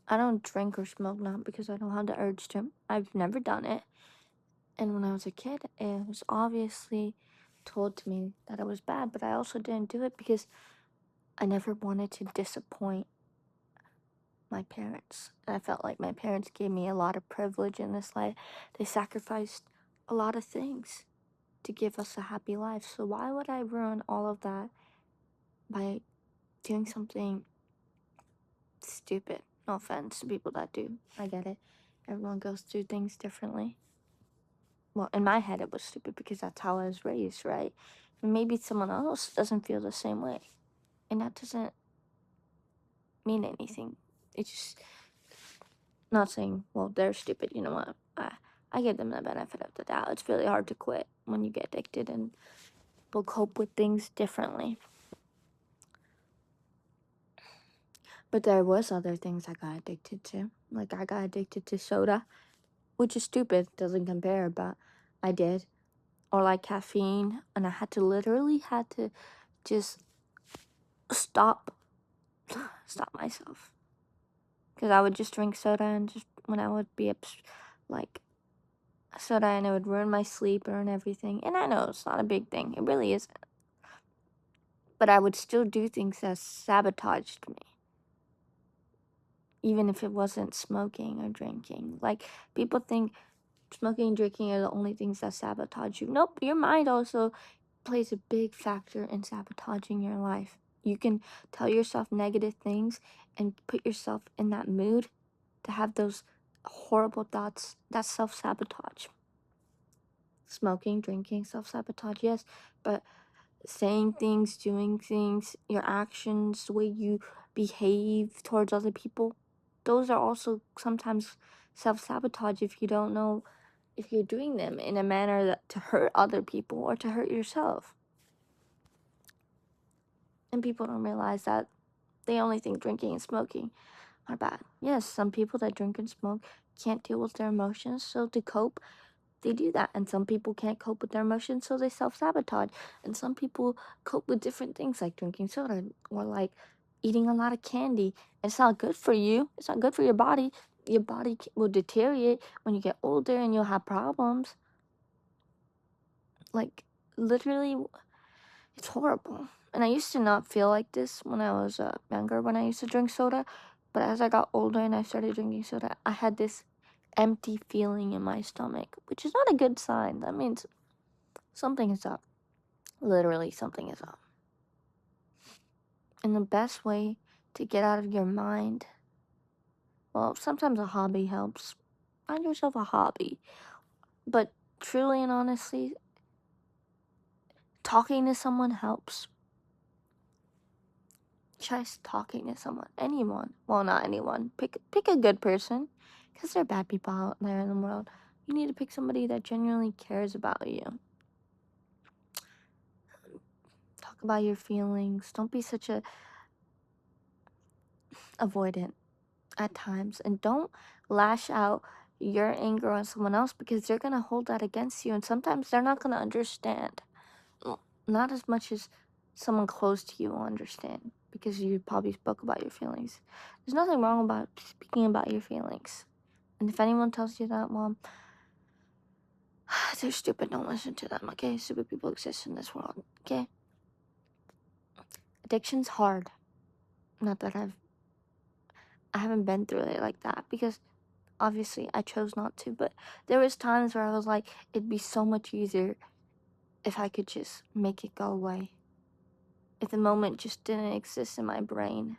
I don't drink or smoke not because I don't have the urge to. I've never done it. And when I was a kid, it was obviously told to me that it was bad, but I also didn't do it because I never wanted to disappoint my parents. And I felt like my parents gave me a lot of privilege in this life. They sacrificed a lot of things to give us a happy life. So why would I ruin all of that by doing something stupid? No offense to people that do. I get it. Everyone goes through things differently. Well, in my head, it was stupid because that's how I was raised, right? And maybe someone else doesn't feel the same way. And that doesn't mean anything. It's just not saying, well, they're stupid. You know what? I give them the benefit of the doubt. It's really hard to quit when you get addicted, and people cope with things differently. But there was other things I got addicted to. Like I got addicted to soda, which is stupid, doesn't compare, but I did. Or like caffeine, and I had to just stop myself. Because I would just drink soda and just when I would be like soda and it would ruin my sleep, ruin everything. And I know it's not a big thing. It really isn't. But I would still do things that sabotaged me. Even if it wasn't smoking or drinking. Like people think smoking and drinking are the only things that sabotage you. Nope, your mind also plays a big factor in sabotaging your life. You can tell yourself negative things and put yourself in that mood to have those horrible thoughts. That's self sabotage. Smoking, drinking, self sabotage, yes, but saying things, doing things, your actions, the way you behave towards other people, those are also sometimes self sabotage if you don't know if you're doing them in a manner that to hurt other people or to hurt yourself. And people don't realize that they only think drinking and smoking are bad. Yes, some people that drink and smoke can't deal with their emotions, so to cope, they do that. And some people can't cope with their emotions, so they self sabotage. And some people cope with different things like drinking soda or like eating a lot of candy. It's not good for you, it's not good for your body. Your body will deteriorate when you get older and you'll have problems. Like, literally, it's horrible. And I used to not feel like this when I was younger, when I used to drink soda. But as I got older and I started drinking soda, I had this empty feeling in my stomach, which is not a good sign. That means something is up. Literally, something is up. And the best way to get out of your mind, well, sometimes a hobby helps. Find yourself a hobby. But truly and honestly, talking to someone helps. Try talking to someone, anyone. Well, not anyone. Pick a good person, because there are bad people out there in the world. You need to pick somebody that genuinely cares about you. Talk about your feelings. Don't be such a avoidant at times, and don't lash out your anger on someone else because they're gonna hold that against you, and sometimes they're not gonna understand. Not as much as someone close to you will understand because you probably spoke about your feelings. There's nothing wrong about speaking about your feelings. And if anyone tells you that, well, they're stupid. Don't listen to them, okay? Stupid people exist in this world, okay? Addiction's hard. Not that I haven't been through it like that because obviously I chose not to, but there was times where I was like, it'd be so much easier if I could just make it go away. If the moment just didn't exist in my brain.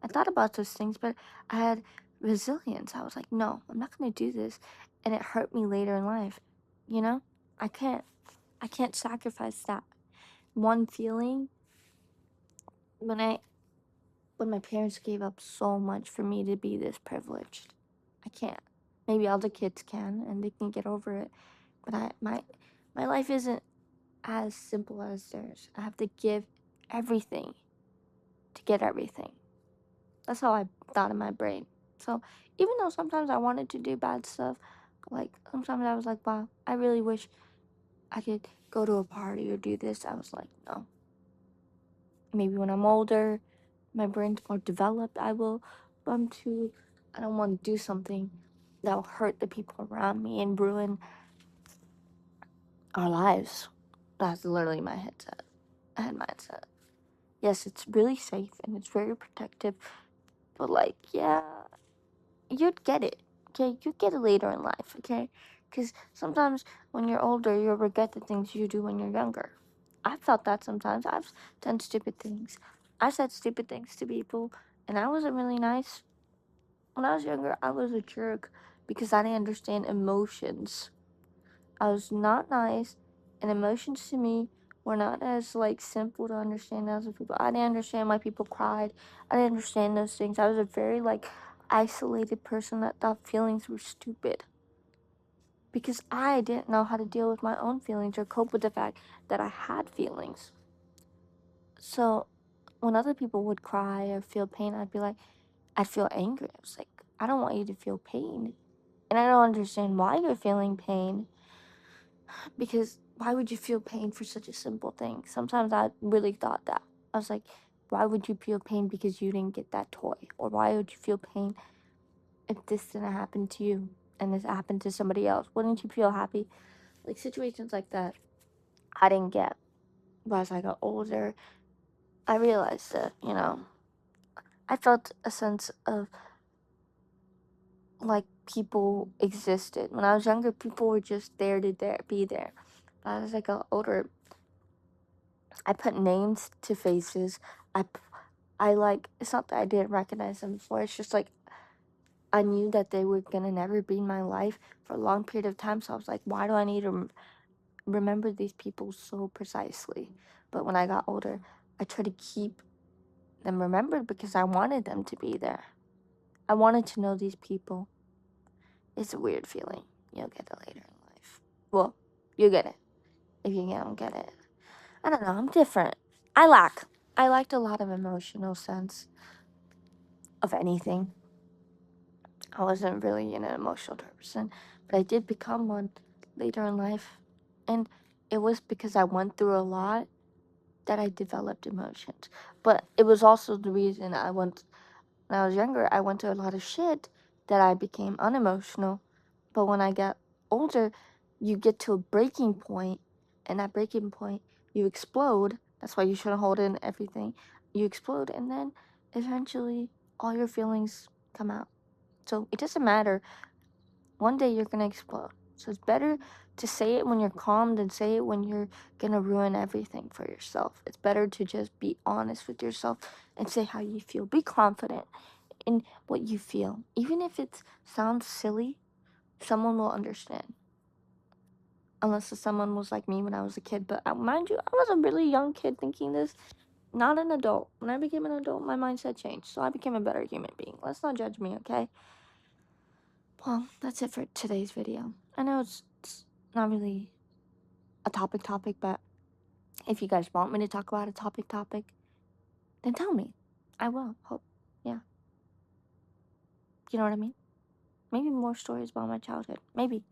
I thought about those things, but I had resilience. I was like, no, I'm not gonna do this. And it hurt me later in life. You know? I can't. I can't sacrifice that one feeling when my parents gave up so much for me to be this privileged. I can't. Maybe other kids can and they can get over it. But my life isn't as simple as theirs. I have to give everything to get everything. That's how I thought in my brain. So even though sometimes I wanted to do bad stuff, like sometimes I was like, wow, I really wish I could go to a party or do this. I was like, no. Maybe when I'm older, my brain's more developed, I will bump to I don't want to do something that'll hurt the people around me and ruin our lives. That's literally my head mindset. Yes, it's really safe and it's very protective, but like, yeah, you'd get it. Okay, you get it later in life. Okay, because sometimes when you're older, you'll regret the things you do when you're younger. I've felt that sometimes. I've done stupid things. I said stupid things to people, and I wasn't really nice. When I was younger, I was a jerk because I didn't understand emotions. I was not nice, and emotions to me were not as like simple to understand as other people. I didn't understand why people cried. I didn't understand those things. I was a very like isolated person that thought feelings were stupid because I didn't know how to deal with my own feelings or cope with the fact that I had feelings. So when other people would cry or feel pain, I'd feel angry. I was like, I don't want you to feel pain. And I don't understand why you're feeling pain. Because why would you feel pain for such a simple thing? Sometimes I really thought that. I was like, why would you feel pain because you didn't get that toy? Or why would you feel pain if this didn't happen to you and this happened to somebody else? Wouldn't you feel happy? Like situations like that, I didn't get. But as I got older, I realized that, I felt a sense of like people existed. When I was younger, people were just there to be there. But as I got older, I put names to faces. I like, it's not that I didn't recognize them before, it's just like I knew that they were gonna never be in my life for a long period of time. So I was like, why do I need to remember these people so precisely? But when I got older, I tried to keep them remembered because I wanted them to be there. I wanted to know these people. It's a weird feeling. You'll get it later in life. Well, you get it. If you don't get it. I don't know, I'm different. I lacked a lot of emotional sense of anything. I wasn't really an emotional person, but I did become one later in life. And it was because I went through a lot that I developed emotions. But it was also the reason when I was younger, I went through a lot of shit that I became unemotional. But when I got older, you get to a breaking point, and that breaking point, you explode. That's why you shouldn't hold in everything. You explode, and then eventually all your feelings come out. So it doesn't matter. One day you're gonna explode. So it's better to say it when you're calm than say it when you're gonna ruin everything for yourself. It's better to just be honest with yourself and say how you feel. Be confident in what you feel. Even if it sounds silly, someone will understand. Unless the someone was like me when I was a kid. But mind you, I was a really young kid thinking this, not an adult. When I became an adult, my mindset changed. So I became a better human being. Let's not judge me, okay? Well, that's it for today's video. I know it's not really a topic, but if you guys want me to talk about a topic, then tell me. I will. Hope. Yeah. You know what I mean? Maybe more stories about my childhood. Maybe.